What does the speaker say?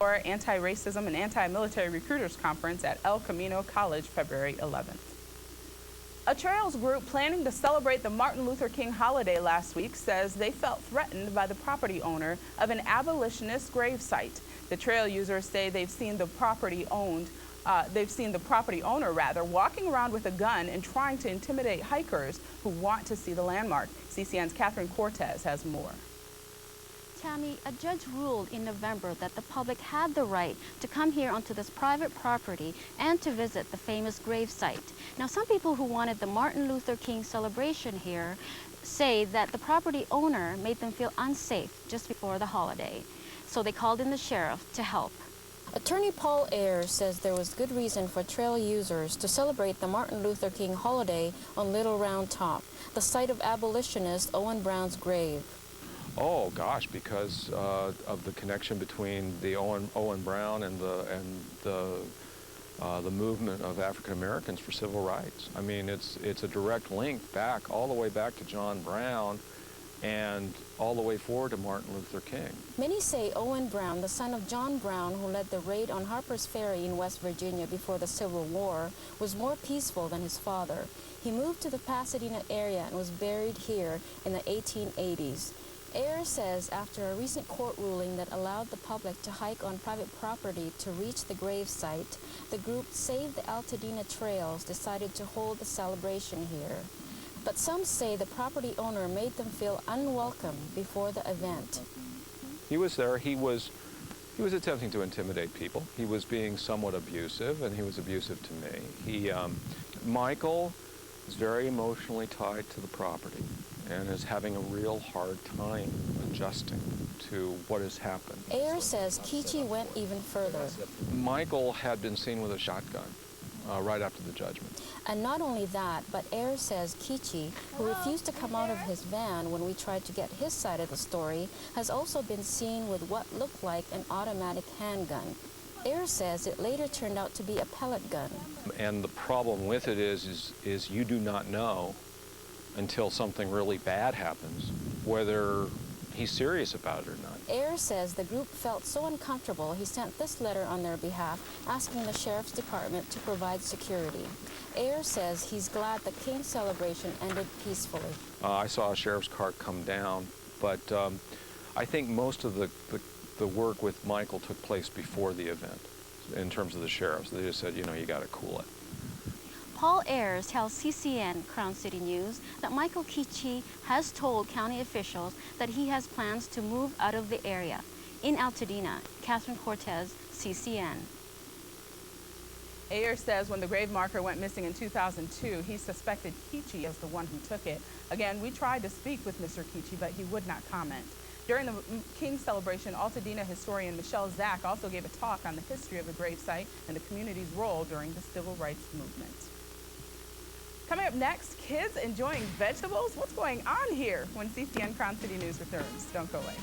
Anti-Racism and Anti-Military Recruiters Conference at El Camino College, February 11th. A Trails group planning to celebrate the Martin Luther King holiday last week says they felt threatened by the property owner of an abolitionist grave site. The trail users say they've seen the property owner walking around with a gun and trying to intimidate hikers who want to see the landmark. CCN's Catherine Cortez has more. Tammy, a judge ruled in November that the public had the right to come here onto this private property and to visit the famous grave site. Now, some people who wanted the Martin Luther King celebration here say that the property owner made them feel unsafe just before the holiday. So they called in the sheriff to help. Attorney Paul Ayers says there was good reason for trail users to celebrate the Martin Luther King holiday on Little Round Top, the site of abolitionist Owen Brown's grave. Oh gosh, because of the connection between the Owen Brown and the movement of African Americans for civil rights. I mean, it's a direct link back, all the way back to John Brown and all the way forward to Martin Luther King. Many say Owen Brown, the son of John Brown, who led the raid on Harper's Ferry in West Virginia before the Civil War, was more peaceful than his father. He moved to the Pasadena area and was buried here in the 1880s. Ayers says after a recent court ruling that allowed the public to hike on private property to reach the grave site, the group Save the Altadena Trails decided to hold the celebration here. But some say the property owner made them feel unwelcome before the event. He was there. He was attempting to intimidate people. He was being somewhat abusive, and he was abusive to me. Michael is very emotionally tied to the property and is having a real hard time adjusting to what has happened. Ayers says Kichi went even further. Michael had been seen with a shotgun right after the judgment. And not only that, but Ayers says Kichi, who refused to come out of his van when we tried to get his side of the story, has also been seen with what looked like an automatic handgun. Ayers says it later turned out to be a pellet gun. And the problem with it is you do not know until something really bad happens whether he's serious about it or not. Ayers says the group felt so uncomfortable he sent this letter on their behalf asking the sheriff's department to provide security. Ayers says he's glad the King celebration ended peacefully. I saw a sheriff's car come down, but I think most of the work with Michael took place before the event in terms of the sheriffs. They just said, you know, you got to cool it. Paul Ayers tells CCN Crown City News that Michael Kichi has told county officials that he has plans to move out of the area. In Altadena, Catherine Cortez, CCN. Ayers says when the grave marker went missing in 2002, he suspected Kichi as the one who took it. Again, we tried to speak with Mr. Kichi, but he would not comment. During the King celebration, Altadena historian Michelle Zach also gave a talk on the history of the grave site and the community's role during the civil rights movement. Coming up next, kids enjoying vegetables? What's going on here when CCN Crown City News returns? Don't go away.